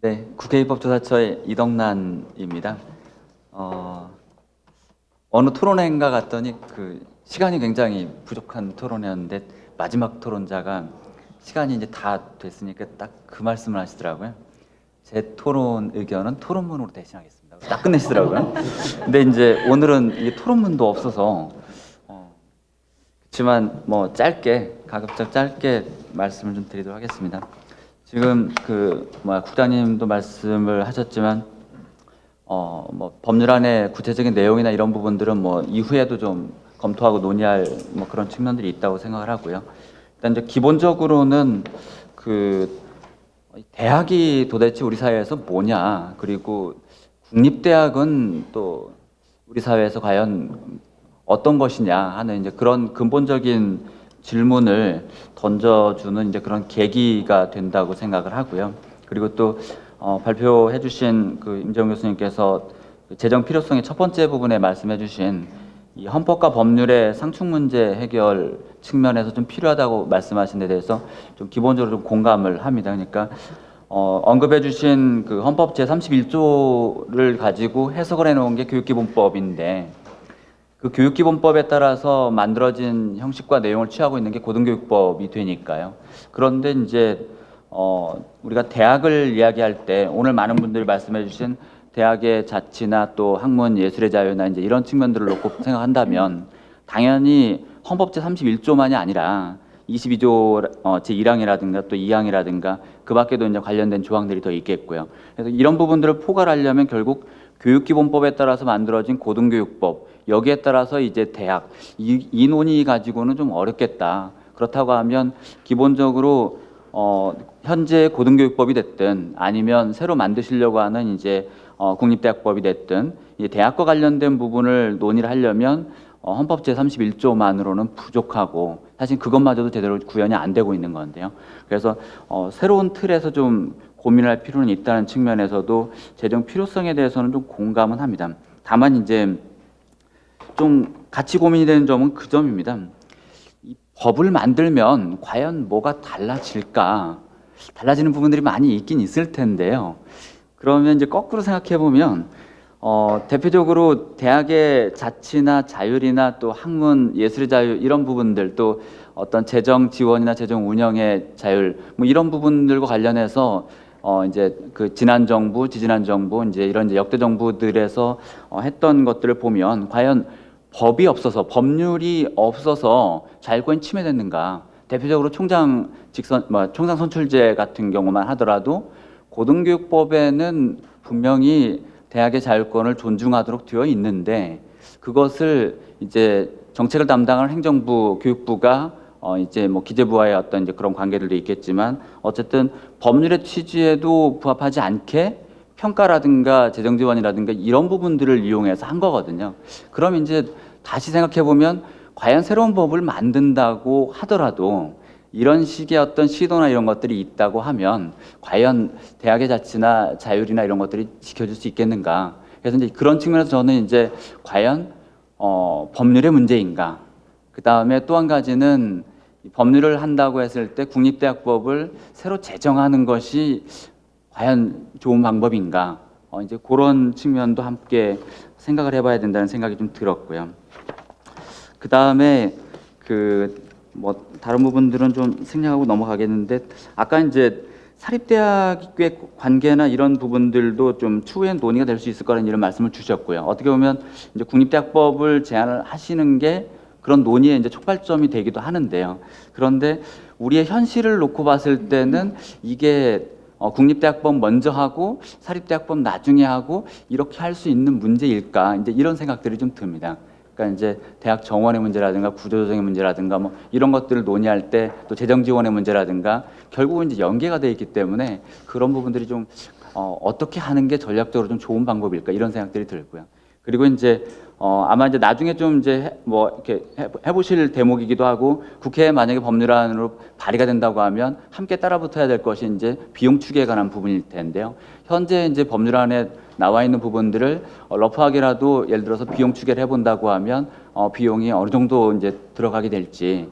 네, 국회입법조사처의 이덕난입니다. 어느 토론회인가 갔더니 그 시간이 굉장히 부족한 토론이었는데 마지막 토론자가 시간이 이제 다 됐으니까 딱 그 말씀을 하시더라고요. 제 토론 의견은 토론문으로 대신하겠습니다. 딱 끝내시더라고요. 근데 이제 오늘은 이게 토론문도 없어서 그렇지만 뭐 가급적 짧게 말씀을 좀 드리도록 하겠습니다. 지금 국장님도 말씀을 하셨지만 뭐 법률안의 구체적인 내용이나 이런 부분들은 뭐 이후에도 좀 검토하고 논의할 뭐 그런 측면들이 있다고 생각을 하고요. 일단 이제 기본적으로는 대학이 도대체 우리 사회에서 뭐냐, 그리고 국립대학은 또 우리 사회에서 과연 어떤 것이냐 하는 이제 그런 근본적인 질문을 던져주는 이제 그런 계기가 된다고 생각을 하고요. 그리고 또 발표해주신 임재용 교수님께서 재정 필요성의 첫 번째 부분에 말씀해주신 이 헌법과 법률의 상충 문제 해결 측면에서 좀 필요하다고 말씀하신 데 대해서 좀 기본적으로 좀 공감을 합니다. 그러니까 언급해주신 그 헌법 제 31조를 가지고 해석을 해놓은 게 교육기본법인데, 그 교육기본법에 따라서 만들어진 형식과 내용을 취하고 있는 게 고등교육법이 되니까요. 그런데 이제 우리가 대학을 이야기할 때 오늘 많은 분들이 말씀해주신 대학의 자치나 또 학문 예술의 자유나 이제 이런 측면들을 놓고 생각한다면 당연히 헌법 제 31조만이 아니라 22조 제 1항이라든가 또 2항이라든가 그 밖에도 이제 관련된 조항들이 더 있겠고요. 그래서 이런 부분들을 포괄하려면 결국 교육기본법에 따라서 만들어진 고등교육법, 여기에 따라서 이제 대학, 이 논의 가지고는 좀 어렵겠다. 그렇다고 하면 기본적으로 현재 고등교육법이 됐든 아니면 새로 만드시려고 하는 이제 국립대학법이 됐든 이 대학과 관련된 부분을 논의를 하려면 헌법 제 31조만으로는 부족하고 사실 그것마저도 제대로 구현이 안 되고 있는 건데요. 그래서 새로운 틀에서 좀 고민을 할 필요는 있다는 측면에서도 재정 필요성에 대해서는 좀 공감은 합니다. 다만 이제 좀 같이 고민이 되는 점은 그 점입니다. 이 법을 만들면 과연 뭐가 달라질까? 달라지는 부분들이 많이 있긴 있을 텐데요. 그러면 이제 거꾸로 생각해 보면 대표적으로 대학의 자치나 자율이나 또 학문 예술의 자유 이런 부분들, 또 어떤 재정 지원이나 재정 운영의 자율 뭐 이런 부분들과 관련해서 이제 그 지난 정부, 지지난 정부 이제 이런 이제 역대 정부들에서 했던 것들을 보면 과연 법이 없어서, 법률이 없어서 자율권이 침해됐는가? 대표적으로 총장 선출제 같은 경우만 하더라도 고등교육법에는 분명히 대학의 자율권을 존중하도록 되어 있는데, 그것을 이제 정책을 담당하는 행정부, 교육부가 이제 뭐 기재부와의 어떤 이제 그런 관계들도 있겠지만 어쨌든 법률의 취지에도 부합하지 않게 평가라든가 재정 지원이라든가 이런 부분들을 이용해서 한 거거든요. 그럼 이제 다시 생각해 보면 과연 새로운 법을 만든다고 하더라도 이런 식의 어떤 시도나 이런 것들이 있다고 하면 과연 대학의 자치나 자율이나 이런 것들이 지켜질 수 있겠는가? 그래서 이제 그런 측면에서 저는 이제 과연 법률의 문제인가? 그 다음에 또 한 가지는 법률을 한다고 했을 때 국립대학법을 새로 제정하는 것이 과연 좋은 방법인가? 이제 그런 측면도 함께 생각을 해봐야 된다는 생각이 좀 들었고요. 그 다음에 뭐 다른 부분들은 좀 생략하고 넘어가겠는데, 아까 이제 사립대학의 관계나 이런 부분들도 좀 추후에 논의가 될 수 있을 거라는 이런 말씀을 주셨고요. 어떻게 보면 이제 국립대학법을 제안을 하시는 게 그런 논의의 이제 촉발점이 되기도 하는데요. 그런데 우리의 현실을 놓고 봤을 때는 이게 국립대학법 먼저 하고 사립대학법 나중에 하고 이렇게 할 수 있는 문제일까? 이제 이런 생각들이 좀 듭니다. 그러니까 이제 대학 정원의 문제라든가 구조조정의 문제라든가 뭐 이런 것들을 논의할 때 또 재정 지원의 문제라든가 결국은 이제 연계가 되어 있기 때문에 그런 부분들이 좀 어떻게 하는 게 전략적으로 좀 좋은 방법일까 이런 생각들이 들고요. 그리고 이제 아마 이제 나중에 좀 이제 뭐 이렇게 해보실 대목이기도 하고, 국회에 만약에 법률안으로 발의가 된다고 하면 함께 따라붙어야 될 것이 이제 비용 추계에 관한 부분일 텐데요. 현재 이제 법률안에 나와 있는 부분들을 러프하게라도 예를 들어서 비용 추계를 해본다고 하면 비용이 어느 정도 이제 들어가게 될지,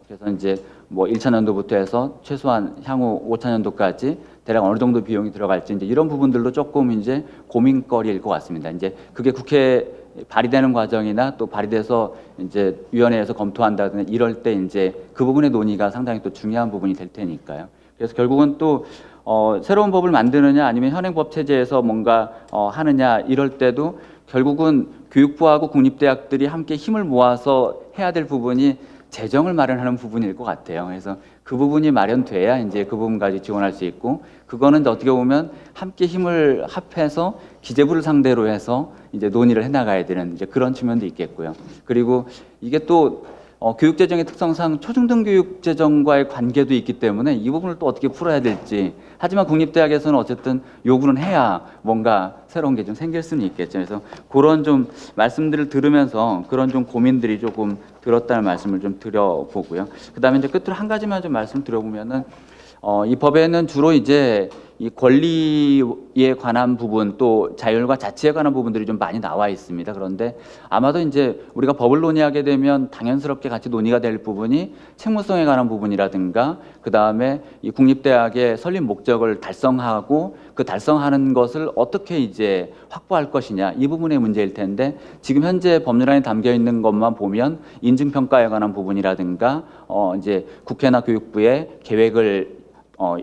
그래서 이제 뭐 1차년도부터 해서 최소한 향후 5차년도까지 대략 어느 정도 비용이 들어갈지 이제 이런 부분들도 조금 이제 고민거리일 것 같습니다. 이제 그게 국회 발의되는 과정이나 또 발의돼서 이제 위원회에서 검토한다든지 이럴 때 이제 그 부분의 논의가 상당히 또 중요한 부분이 될 테니까요. 그래서 결국은 또 새로운 법을 만드느냐 아니면 현행 법 체제에서 뭔가 하느냐 이럴 때도 결국은 교육부하고 국립대학들이 함께 힘을 모아서 해야 될 부분이 재정을 마련하는 부분일 것 같아요. 그래서 그 부분이 마련돼야 이제 그 부분까지 지원할 수 있고, 그거는 어떻게 보면 함께 힘을 합해서 기재부를 상대로 해서 이제 논의를 해나가야 되는 이제 그런 측면도 있겠고요. 그리고 이게 또 교육재정의 특성상 초중등교육재정과의 관계도 있기 때문에 이 부분을 또 어떻게 풀어야 될지, 하지만 국립대학에서는 어쨌든 요구는 해야 뭔가 새로운 게 좀 생길 수는 있겠죠. 그래서 그런 좀 말씀들을 들으면서 그런 좀 고민들이 조금 들었다는 말씀을 좀 드려보고요. 그 다음에 이제 끝으로 한 가지만 좀 말씀 드려보면은 이 법에는 주로 이제 이 권리에 관한 부분 또 자율과 자치에 관한 부분들이 좀 많이 나와 있습니다. 그런데 아마도 이제 우리가 법을 논의하게 되면 당연스럽게 같이 논의가 될 부분이 책무성에 관한 부분이라든가 그 다음에 이 국립대학의 설립 목적을 달성하고 그 달성하는 것을 어떻게 이제 확보할 것이냐 이 부분의 문제일 텐데, 지금 현재 법률안에 담겨 있는 것만 보면 인증평가에 관한 부분이라든가 이제 국회나 교육부의 계획을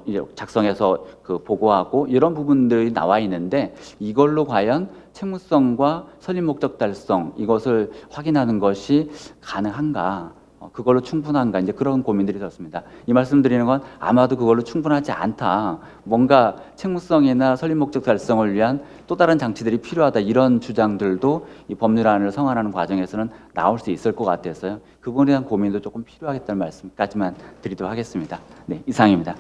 이제 작성해서 그 보고하고 이런 부분들이 나와 있는데, 이걸로 과연 책무성과 설립 목적 달성 이것을 확인하는 것이 가능한가, 그걸로 충분한가, 이제 그런 고민들이 들었습니다. 이 말씀드리는 건 아마도 그걸로 충분하지 않다, 뭔가 책무성이나 설립 목적 달성을 위한 또 다른 장치들이 필요하다, 이런 주장들도 이 법률안을 성안하는 과정에서는 나올 수 있을 것 같아서요. 그 부분에 대한 고민도 조금 필요하겠다는 말씀까지만 드리도록 하겠습니다. 네, 이상입니다.